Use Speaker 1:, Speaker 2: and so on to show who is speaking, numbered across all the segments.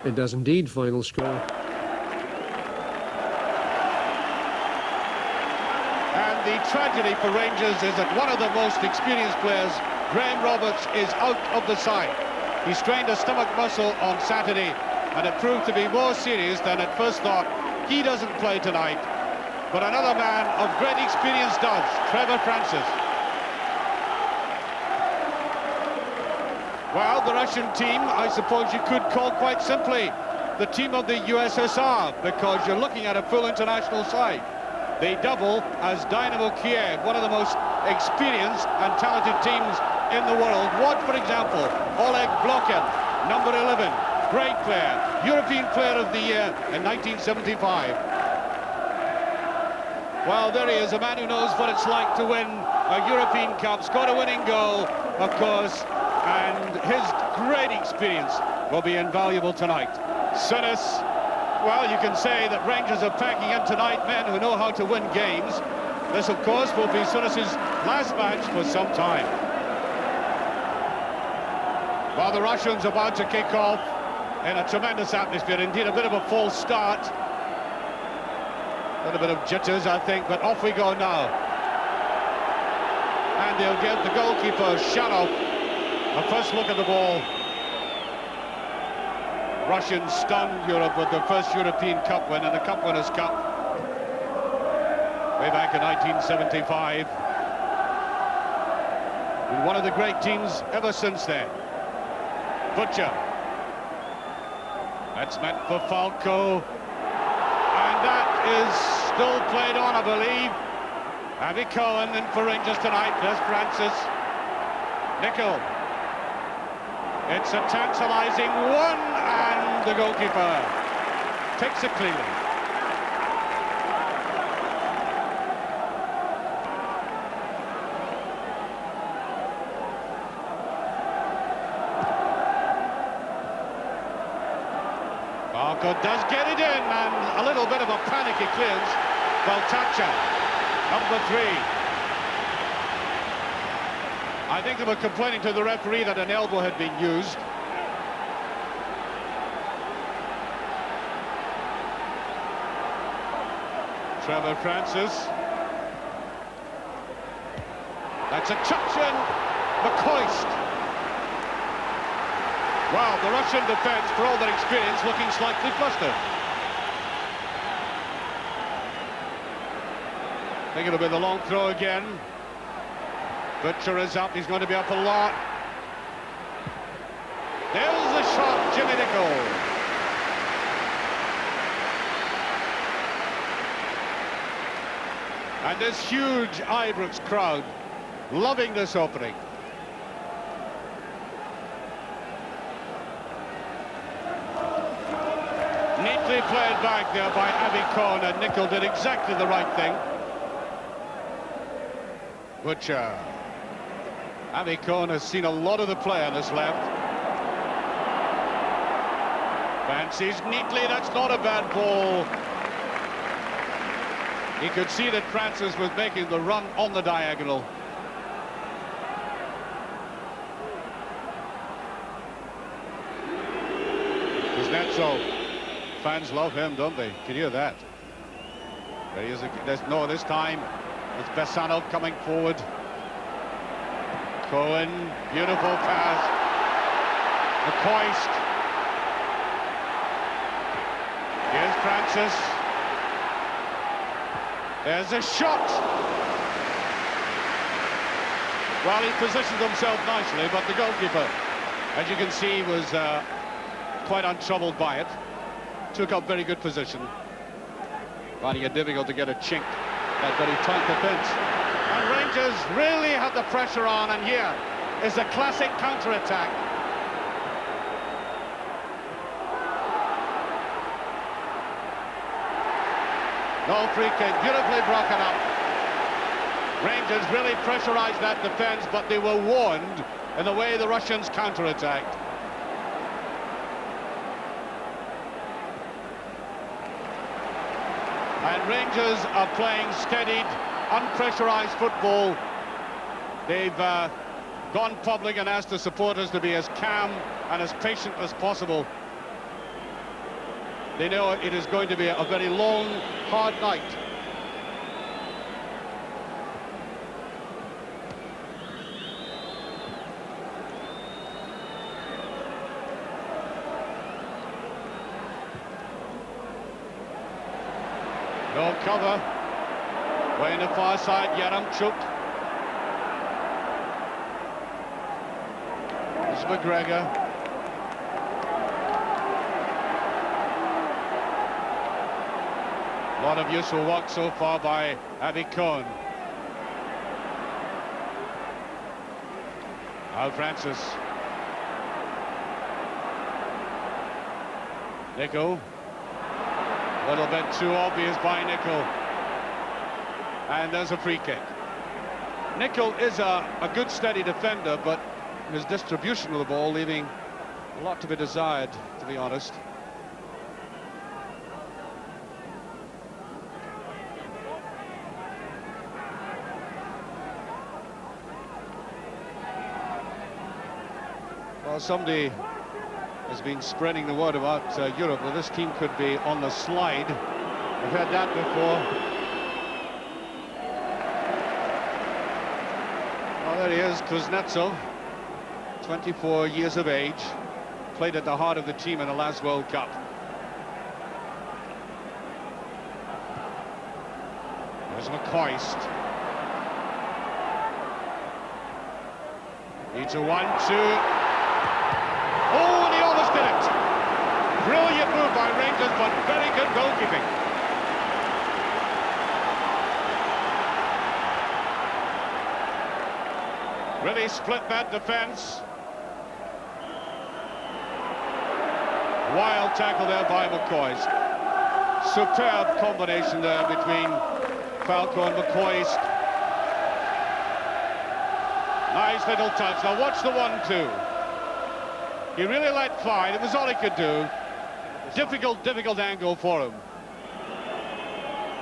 Speaker 1: It does indeed, final score.
Speaker 2: And the tragedy for Rangers is that one of the most experienced players, Graham Roberts, is out of the side. He strained a stomach muscle on Saturday, and it proved to be more serious than at first thought. He doesn't play tonight, but another man of great experience does, Trevor Francis. Well, the Russian team, I suppose you could call quite simply the team of the USSR, because you're looking at a full international side. They double as Dynamo Kiev, one of the most experienced and talented teams in the world. Watch, for example, Oleg Blokin, number 11, great player, European Player of the Year in 1975. Well, there he is, a man who knows what it's like to win a European Cup, scored a winning goal, of course, and his great experience will be invaluable tonight. Sunis, well, you can say that Rangers are packing in tonight men who know how to win games. This, of course, will be Sunis' last match for some time. Well, the Russians about to kick off in a tremendous atmosphere, indeed a bit of a false start. A little bit of jitters, I think, but off we go now. And they'll give the goalkeeper, Sharov, a first look at the ball. Russians stunned Europe with their first European Cup win in the Cup Winners' Cup way back in 1975. And one of the great teams ever since then. Butcher. That's meant for Falco. And that is still played on, I believe. Abby Cohen in for Rangers tonight. There's Francis. Nicol. It's a tantalizing one, and the goalkeeper takes it cleanly. Falco does get it in, and a little bit of a panicky clearance. Baltacha, number 3. I think they were complaining to the referee that an elbow had been used. Trevor Francis. That's a touch in. McCoist. Wow, the Russian defence, for all their experience, looking slightly flustered. I think it'll be the long throw again. Butcher is up, he's going to be up a lot. There's the shot, Jimmy Nicol. And this huge Ibrox crowd loving this opening. Neatly played back there by Abby Cohen, and Nicol did exactly the right thing. Butcher. Abby Cohen has seen a lot of the play on his left. Fancies neatly, that's not a bad ball. He could see that Francis was making the run on the diagonal. Kuznetsov. Fans love him, don't they? Can you hear that? There he is. No, this time it's Besanov coming forward. Cohen, beautiful pass. McCoist. Here's Francis. There's a shot. Well, he positioned himself nicely, but the goalkeeper, as you can see, was quite untroubled by it. Took up very good position. Finding it difficult to get a chink that very tight defence. And Rangers really had the pressure on, and here is a classic counter-attack. No free kick, beautifully broken up. Rangers really pressurised that defence, but they were warned in the way the Russians counter-attacked. And Rangers are playing steadied, unpressurised football. They've gone public and asked the supporters to be as calm and as patient as possible. They know it is going to be a very long, hard night. No cover. Way in the far side, Yaramchuk. It's McGregor. A lot of useful work so far by Avi Cohn. Al Francis. Nico. A little bit too obvious by Nicol. And there's a free kick. Nicol is a good steady defender, but his distribution of the ball leaving a lot to be desired, to be honest. Well, somebody has been spreading the word about Europe that this team could be on the slide. We've heard that before. Oh, there he is, Kuznetsov, 24 years of age, played at the heart of the team in the last World Cup. There's McCoist. Needs a 1-2. Oh, and he almost did it. Brilliant move by Rangers, but very good goalkeeping. Really split that defence. Wild tackle there by McCoist. Superb combination there between Falco and McCoist. Nice little touch. Now watch the 1-2. He really let fly. It was all he could do. Difficult angle for him.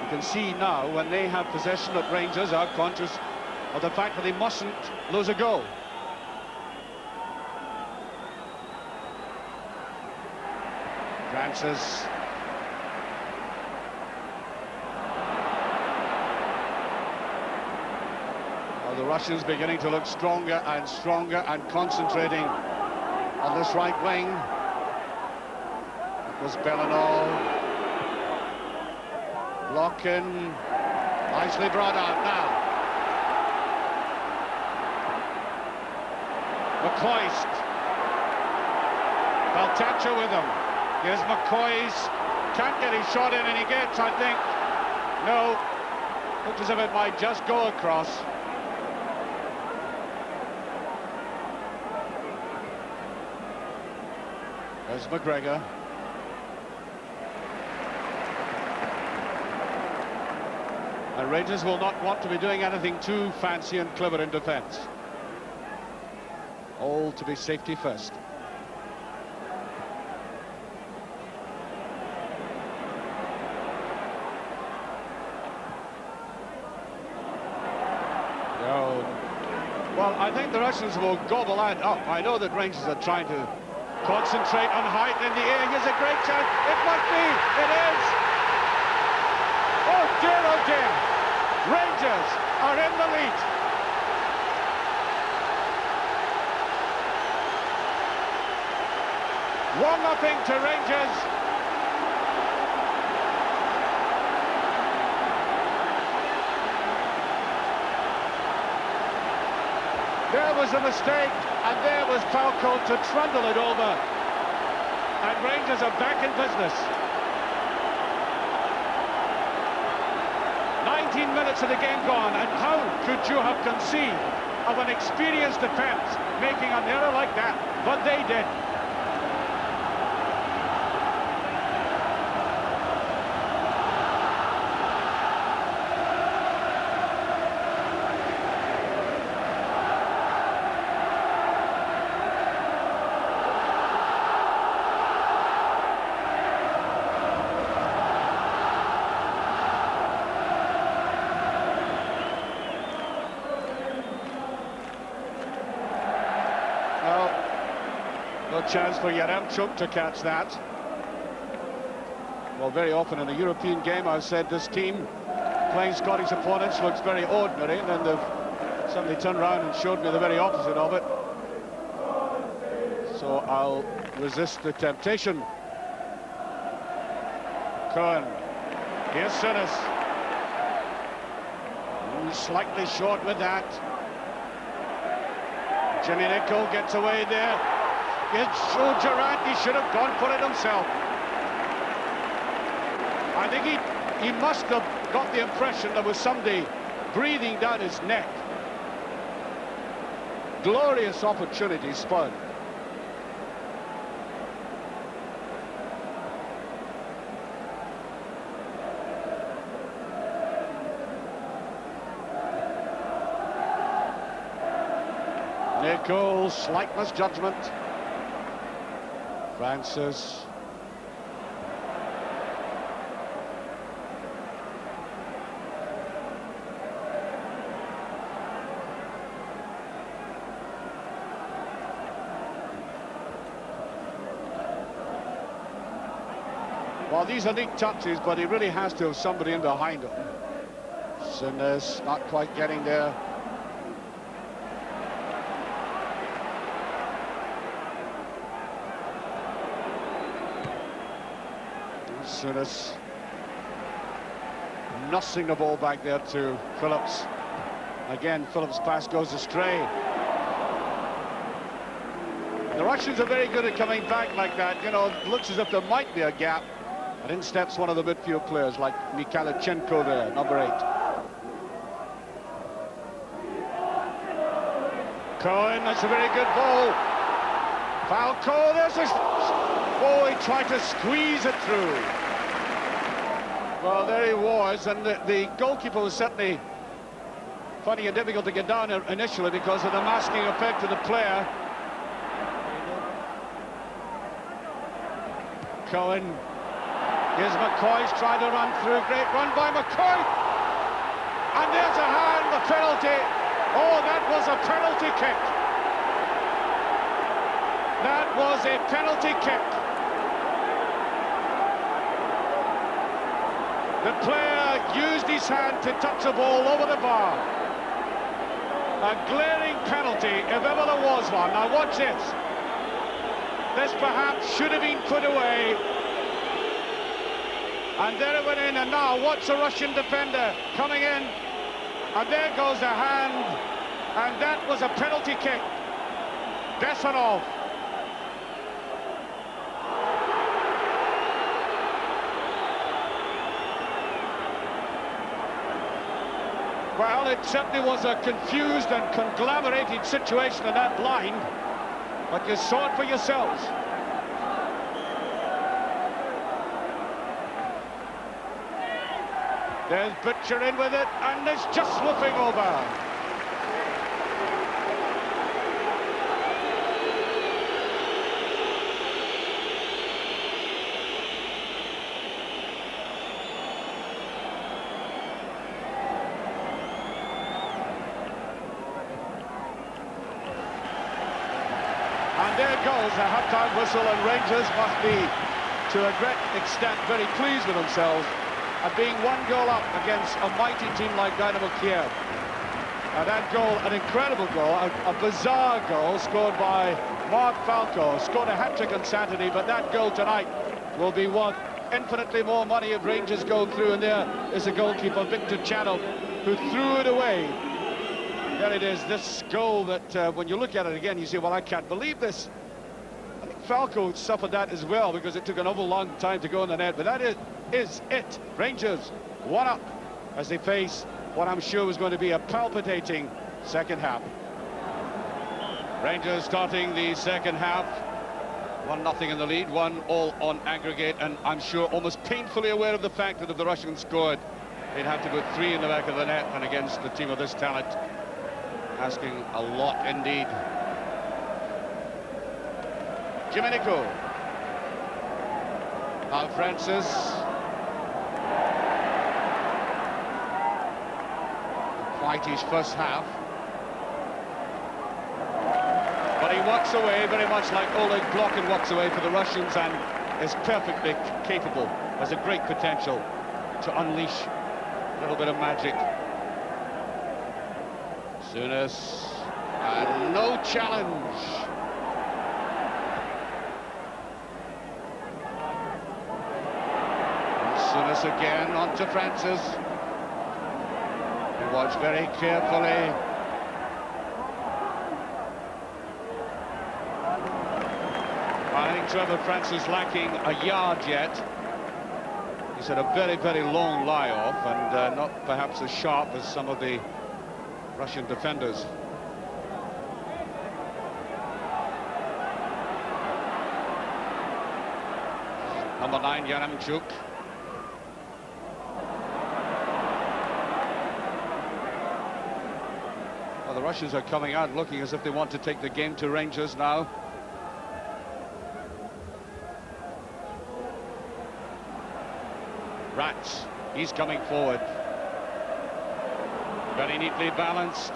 Speaker 2: You can see now when they have possession that Rangers are conscious of the fact that they mustn't lose a goal. Francis. Well, the Russians beginning to look stronger and concentrating on this right wing. It was Bellinol. Blocking. Nicely brought out now. McCoist. Baltacha with him. Here's McCoist. Can't get his shot in, and he gets, I think. No. Looks as if it might just go across. There's McGregor. And Rangers will not want to be doing anything too fancy and clever in defence. All to be safety first. No. Well, I think the Russians will gobble that up. I know that Rangers are trying to concentrate on height in the air. Here's a great chance. It must be. It is. Oh dear, oh dear. Rangers are in the lead. One nothing to Rangers. There was a mistake, and there was Falco to trundle it over. And Rangers are back in business. 19 minutes of the game gone, and how could you have conceived of an experienced defence making an error like that? But they did. No chance for Yaramchuk to catch that. Well, very often in a European game, I've said this team playing Scottish opponents looks very ordinary, and then they've suddenly turned around and showed me the very opposite of it. So I'll resist the temptation. Cohen. Here's Sinis. Slightly short with that. Jimmy Nicholl gets away there. Joe Durant, he should have gone for it himself. I think he must have got the impression there was somebody breathing down his neck. Glorious opportunity spun. Nicholl, slight misjudgment. Francis. Well, these are neat touches, but he really has to have somebody in behind him. Sinis not quite getting there. Sinis nussing the ball back there to Phillips. Again, Phillips' pass goes astray. The Russians are very good at coming back like that. You know, it looks as if there might be a gap. And in steps one of the midfield players like Mikhailichenko there, number 8. Cohen, that's a very good ball. Falco, there's a... Oh, he tried to squeeze it through. Well, there he was, and the goalkeeper was certainly finding it difficult to get down initially because of the masking effect of the player. Cohen. Here's McCoy's trying to run through. Great run by McCoy. And there's a hand, the penalty. Oh, that was a penalty kick. That was a penalty kick. The player used his hand to touch the ball over the bar. A glaring penalty, if ever there was one. Now watch this. This perhaps should have been put away. And there it went in, and now watch the Russian defender coming in. And there goes the hand. And that was a penalty kick. Besarov. Well, it certainly was a confused and conglomerated situation in that line, but you saw it for yourselves. There's Butcher in with it, and it's just swooping over. And there goes a half-time whistle, and Rangers must be, to a great extent, very pleased with themselves at being 1 goal up against a mighty team like Dynamo Kiev. And that goal, an incredible goal, a bizarre goal scored by Mark Falco. Scored a hat-trick on Saturday, but that goal tonight will be worth infinitely more money if Rangers go through. And there is a goalkeeper, Victor Channel, who threw it away. There it is, this goal that when you look at it again, you say, well, I can't believe this. I think Falco suffered that as well because it took an awful long time to go in the net, but that is it. Rangers 1 up as they face what I'm sure was going to be a palpitating second half. Rangers starting the second half, 1-0 in the lead, 1-1 on aggregate, and I'm sure almost painfully aware of the fact that if the Russians scored, they'd have to put 3 in the back of the net, and against a team of this talent, asking a lot indeed. Jimmy Nicholl. Now Francis. Quite his first half. But he walks away very much like Oleg Blokin walks away for the Russians, and is perfectly capable, has a great potential to unleash a little bit of magic. Souness, and no challenge. Souness again onto Francis. He watched very carefully. I think Trevor Francis lacking a yard yet. He's had a very, very long lie-off and not perhaps as sharp as some of the Russian defenders. Number 9, Yaremchuk. Well, the Russians are coming out looking as if they want to take the game to Rangers now. Rats, he's coming forward. Very neatly balanced.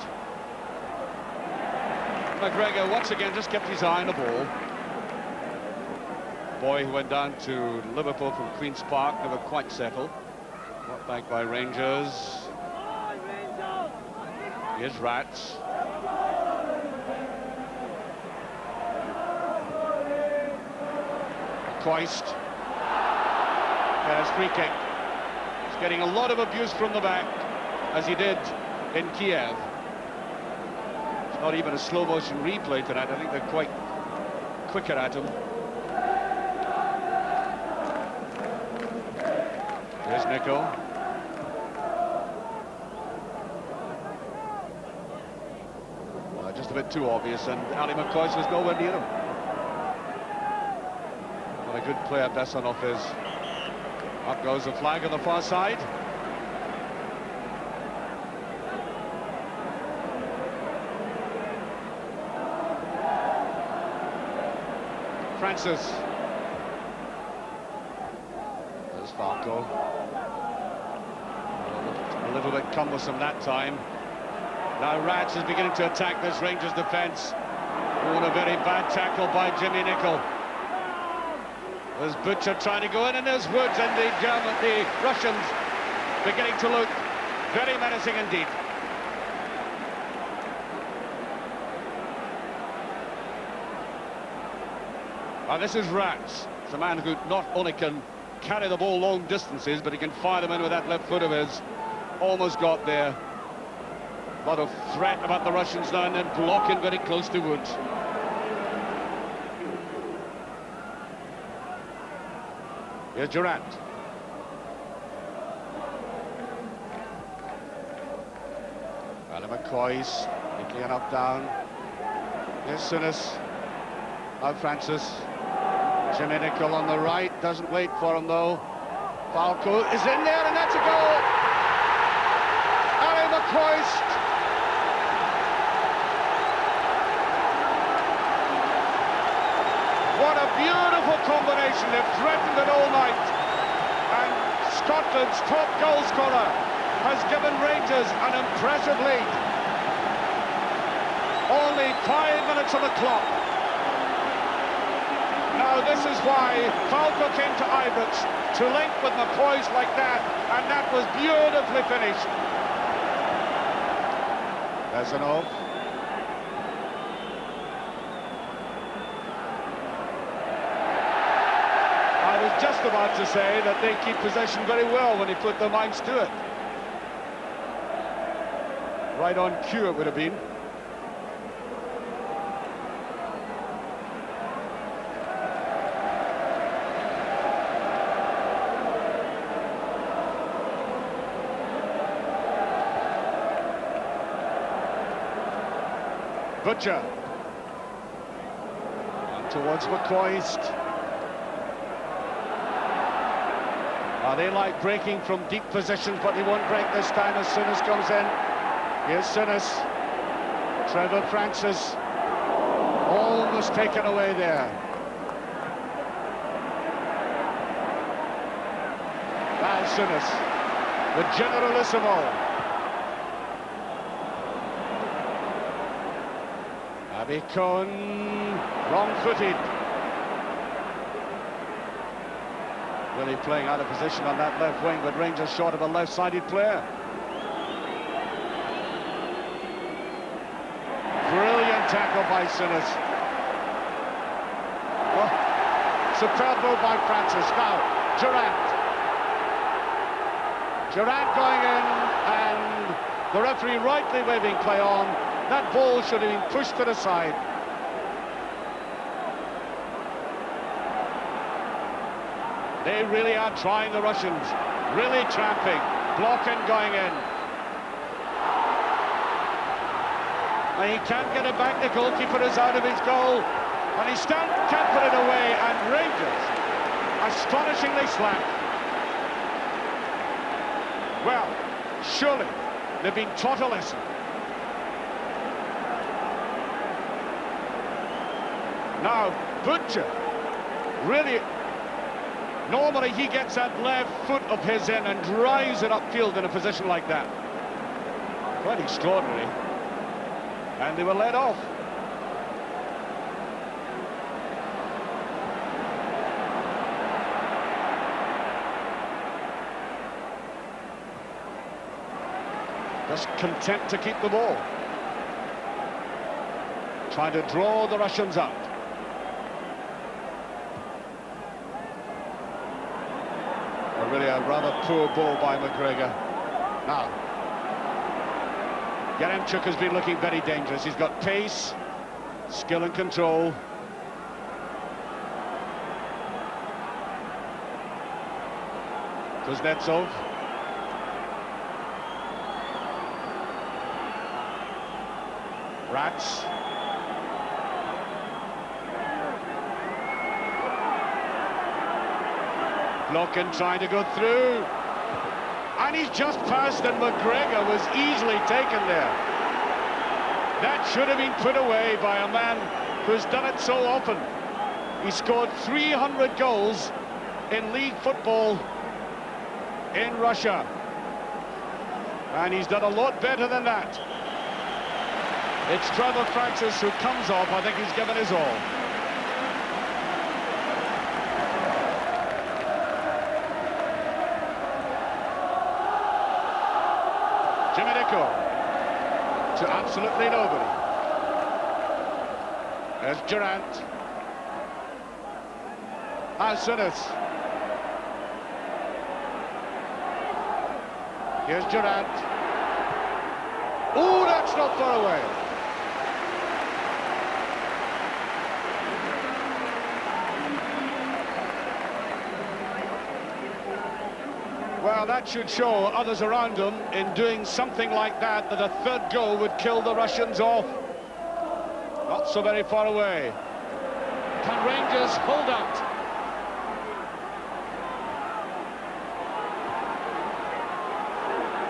Speaker 2: McGregor once again just kept his eye on the ball. Boy who went down to Liverpool from Queen's Park, never quite settled. Brought back by Rangers. Here's Rats. Koist. There's free kick. He's getting a lot of abuse from the back, as he did in Kiev. It's not even a slow motion replay tonight. I think they're quite quicker at him. There's Nico. Just a bit too obvious, and Ali McCoy was nowhere near him. What a good player Bessonov is. Up goes the flag on the far side. Francis. There's Falco. A little bit cumbersome that time. Now Rats is beginning to attack this Rangers defence. Oh, and a very bad tackle by Jimmy Nicol. There's Butcher trying to go in, and there's Woods, and the Russians beginning to look very menacing indeed. And this is Rats. It's a man who not only can carry the ball long distances, but he can fire them in with that left foot of his. Almost got there. A lot of threat about the Russians now and then, blocking very close to Woods. Here's Durant. Ali McCoy's neatly enough down. Here's Souness. Now Francis. Jimmy Nicol on the right, doesn't wait for him though. Falco is in there, and that's a goal! Ali McCoy. What a beautiful combination. They've threatened it all night. And Scotland's top goal scorer has given Rangers an impressive lead. Only 5 minutes on the clock. Now this is why Falco came to Ibrox, to link with McCoy's like that, and that was beautifully finished. There's an off. I was just about to say that they keep possession very well when they put their minds to it. Right on cue it would have been. Butcher. And towards McCoist. They like breaking from deep positions, but he won't break this time as Souness comes in. Here's Souness. Trevor Francis. Almost taken away there. That's Souness. The Generalissimo. Abby Cohen, wrong-footed. Really playing out of position on that left wing, but Rangers short of a left-sided player. Brilliant tackle by Sinners. Oh, superb move by Francis. Now, Durant. Durant going in, and the referee rightly waving play on. That ball should have been pushed to the side. They really are trying, the Russians. Really trapping. Blocking going in. And he can't get it back. The goalkeeper is out of his goal. And he can't put it away. And Rangers, astonishingly slack. Well, surely they've been taught a lesson. Now, Butcher, really, normally he gets that left foot of his in and drives it upfield in a position like that. Quite extraordinary. And they were let off. Just content to keep the ball. Trying to draw the Russians out. Really a rather poor ball by McGregor. Now, Yaremchuk has been looking very dangerous. He's got pace, skill and control. Kuznetsov. Rats. Blocking, trying to go through. And he's just passed, and McGregor was easily taken there. That should have been put away by a man who's done it so often. He scored 300 goals in league football in Russia. And he's done a lot better than that. It's Trevor Francis who comes off. I think he's given his all. To absolutely nobody. There's Durant. Sinners. Here's Durant. Oh, that's not far away. Well, that should show others around him in doing something like that, that a third goal would kill the Russians off. Not so very far away. Can Rangers hold out?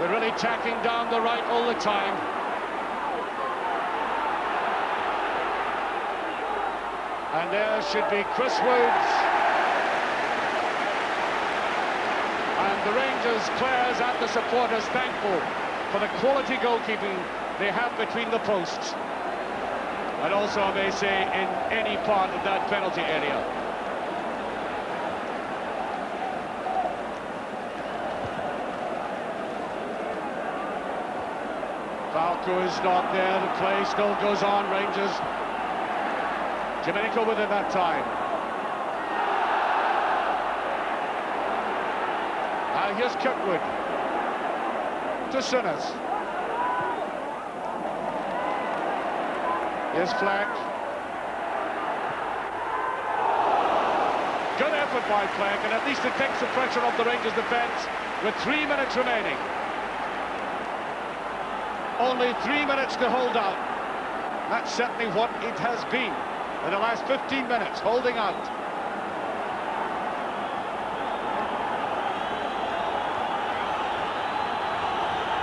Speaker 2: They're really tacking down the right all the time. And there should be Chris Woods. And the Rangers players and the supporters thankful for the quality goalkeeping they have between the posts. And also, I may say, in any part of that penalty area. Falco is not there. The play still goes on, Rangers. Domenico with it that time. Here's Kirkwood to Sinners. Here's Flack. Good effort by Flack, and at least it takes the pressure off the Rangers defence with 3 minutes remaining. Only 3 minutes to hold out. That's certainly what it has been in the last 15 minutes, holding out.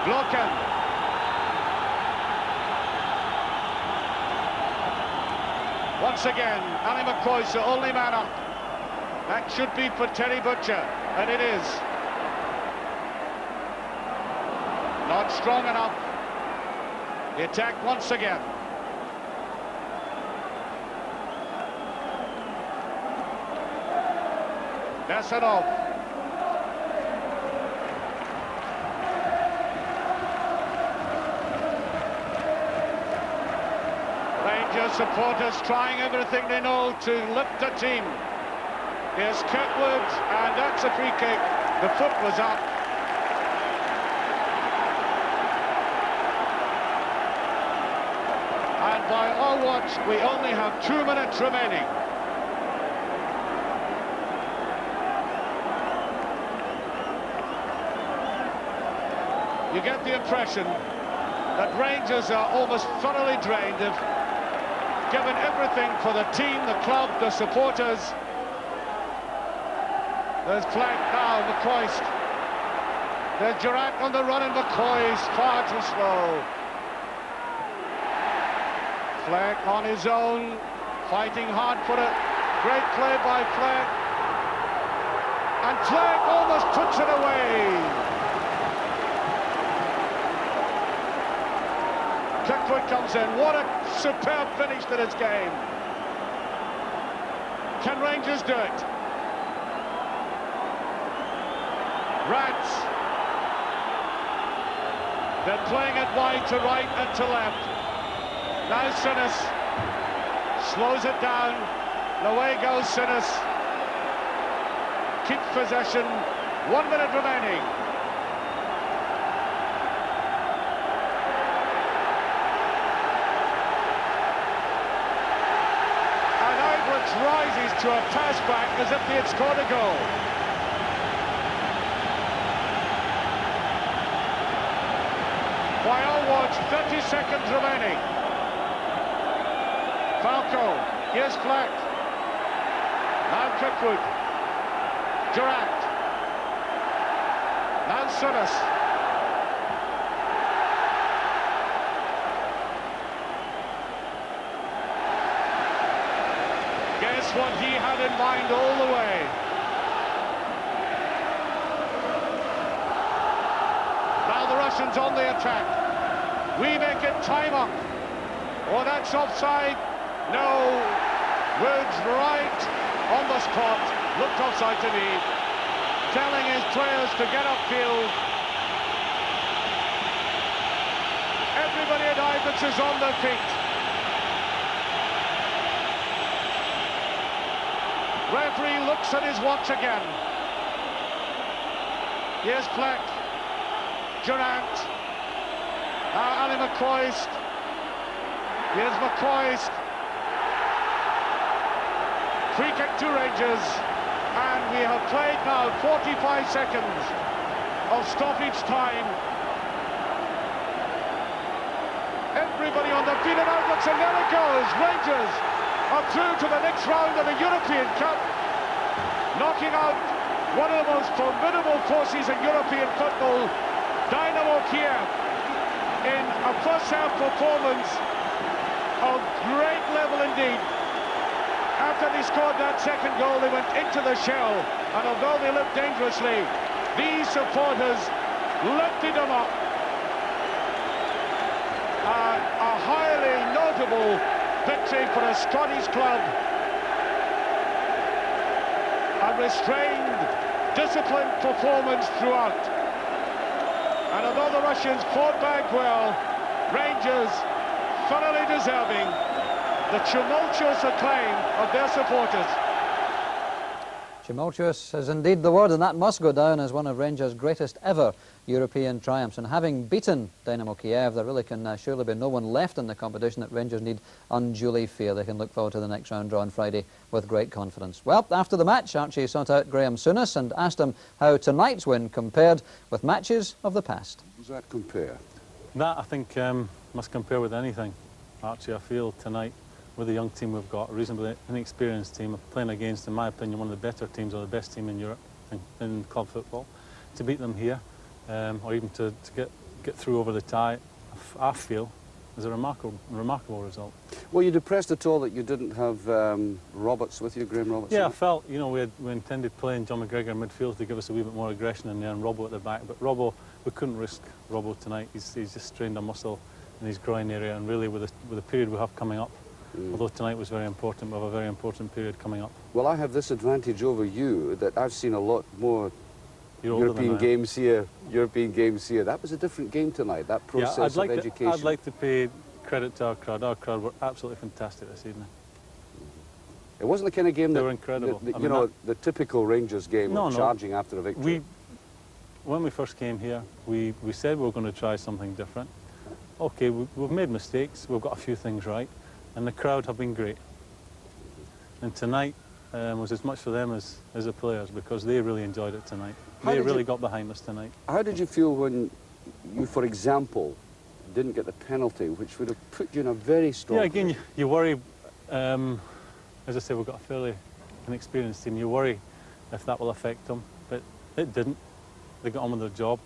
Speaker 2: Blocking. Once again, Ali McCoy's the only man up. That should be for Terry Butcher, and it is. Not strong enough. The attack once again. Nasanov. the supporters trying everything they know to lift the team. Here's Kirkwood, and that's a free kick. The foot was up. And by our watch, we only have 2 minutes remaining. You get the impression that Rangers are almost thoroughly drained. They've given everything for the team, the club, the supporters. There's flank now, McCoist. There's Durant on the run, and McCoist far too slow. Fleck on his own, fighting hard for it. Great play by Fleck. And Fleck almost puts it away. Kirkwood comes in. What a superb finish to this game. Can Rangers do it? Rats. They're playing it wide to right and to left. Now Sinas slows it down. Away goes Sinas. Keeps possession. 1 minute remaining. Rises to a pass back as if they had scored a goal. By our watch, 30 seconds remaining. Falco, here's Fleck. Now Kirkwood. Durant. Now Sinas. Guess what he had in mind all the way. Now the Russians on the attack. We make it time up. Oh, that's offside. No. Woods right on the spot. Looked offside to me. Telling his players to get upfield. Everybody at Ibrox is on their feet. Referee looks at his watch again. Here's Fleck. Durant. Now Ali McCoist. Here's McCoist. Free kick to Rangers. And we have played now 45 seconds of stoppage time. Everybody on the field and outlooks, and there it goes. Rangers are through to the next round of the European Cup, knocking out one of the most formidable forces in European football, Dynamo Kiev, in a first-half performance of great level indeed. After they scored that second goal, they went into the shell, and although they looked dangerously, these supporters lifted them up. A highly notable victory for a Scottish club. A restrained, disciplined performance throughout. And although the Russians fought back well, Rangers thoroughly deserving the tumultuous acclaim of their supporters.
Speaker 1: Tumultuous is indeed the word, and that must go down as one of Rangers' greatest ever European triumphs. And having beaten Dynamo Kiev, there really can surely be no one left in the competition that Rangers need unduly fear. They can look forward to the next round draw on Friday with great confidence. Well, after the match, Archie sought out Graham Souness and asked him how tonight's win compared with matches of the past.
Speaker 3: Does that compare?
Speaker 4: That, I think, must compare with anything. Archie, I feel tonight, with the young team we've got, a reasonably inexperienced team, playing against, in my opinion, one of the better teams or the best team in Europe in club football. To beat them here, or even to get through over the tie, I feel is a remarkable result.
Speaker 3: Were you depressed at all that you didn't have Roberts with you, Graham Roberts?
Speaker 4: Yeah, I felt, you know, we intended playing John McGregor in midfield to give us a wee bit more aggression in there, and Robbo at the back. But Robbo, we couldn't risk Robbo tonight. He's just strained a muscle in his groin area, and really with the period we have coming up, although tonight was very important, we have a very important period coming up.
Speaker 3: Well, I have this advantage over you, that I've seen a lot more European games here. That was a different game tonight, that process of education.
Speaker 4: I'd like to pay credit to our crowd. Our crowd were absolutely fantastic this evening.
Speaker 3: It wasn't the kind of game
Speaker 4: They
Speaker 3: that,
Speaker 4: were incredible.
Speaker 3: you know, the typical Rangers game of charging after a victory.
Speaker 4: When we first came here, we said we were going to try something different. Okay, we've made mistakes, we've got a few things right, and the crowd have been great. And tonight was as much for them as the players, because they really enjoyed it tonight. They really got behind us tonight.
Speaker 3: How did you feel when you, for example, didn't get the penalty, which would have put you in a very strong...
Speaker 4: Yeah, again, you worry, as I say, we've got a fairly inexperienced team. You worry if that will affect them, but it didn't. They got on with their job.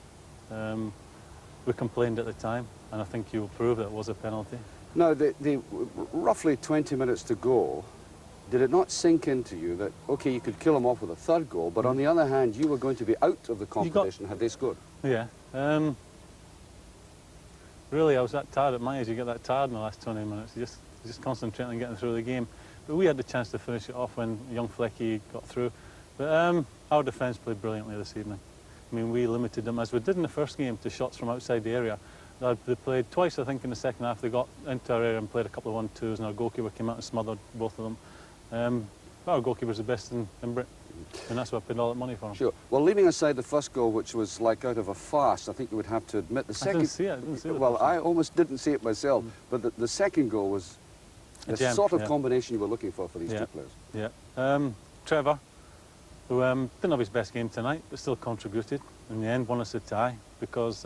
Speaker 4: We complained at the time, and I think you'll prove that it was a penalty.
Speaker 3: Now, roughly 20 minutes to go, did it not sink into you that, OK, you could kill them off with a third goal, but on the other hand, you were going to be out of the competition had they scored?
Speaker 4: Yeah. Really, I was that tired at my age. You get that tired in the last 20 minutes. You just concentrate on getting through the game. But we had the chance to finish it off when young Flecky got through. But our defence played brilliantly this evening. I mean, we limited them, as we did in the first game, to shots from outside the area. They played twice, I think, in the second half. They got into our area and played a couple of 1-2s, and our goalkeeper came out and smothered both of them. Our goalkeeper's the best in Britain, and that's why I paid all that money for him. Sure.
Speaker 3: Well, leaving aside the first goal, which was like out of a farce, I think you would have to admit the second...
Speaker 4: I didn't see it.
Speaker 3: Well, I almost didn't see it myself, but the second goal was the sort of combination you were looking for these two players.
Speaker 4: Yeah. Trevor, who didn't have his best game tonight, but still contributed. In the end, won us a tie, because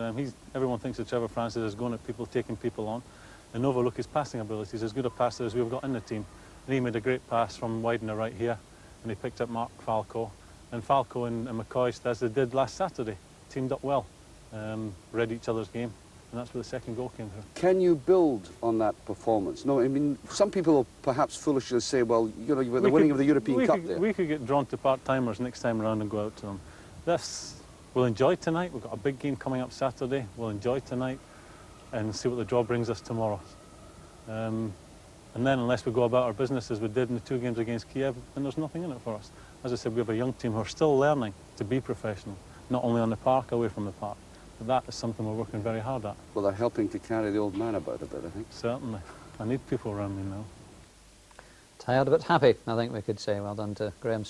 Speaker 4: everyone thinks that Trevor Francis is going at people, taking people on, and overlook his passing abilities. As good a passer as we've got in the team. And he made a great pass from wide in the right here, and he picked up Mark Falco. And Falco and McCoy, as they did last Saturday, teamed up well, read each other's game, and that's where the second goal came from.
Speaker 3: Can you build on that performance? No, I mean, some people will perhaps foolishly say, well, you know, you were the winning of the European Cup there.
Speaker 4: We could get drawn to part-timers next time around and go out to them. We'll enjoy tonight. We've got a big game coming up Saturday. We'll enjoy tonight and see what the draw brings us tomorrow. And then, unless we go about our business as we did in the 2 games against Kiev, then there's nothing in it for us. As I said, we have a young team who are still learning to be professional, not only on the park, away from the park. But that is something we're working very hard at.
Speaker 3: Well, they're helping to carry the old man about a bit, I think.
Speaker 4: Certainly. I need people around me now.
Speaker 1: Tired but happy, I think we could say. Well done to Graham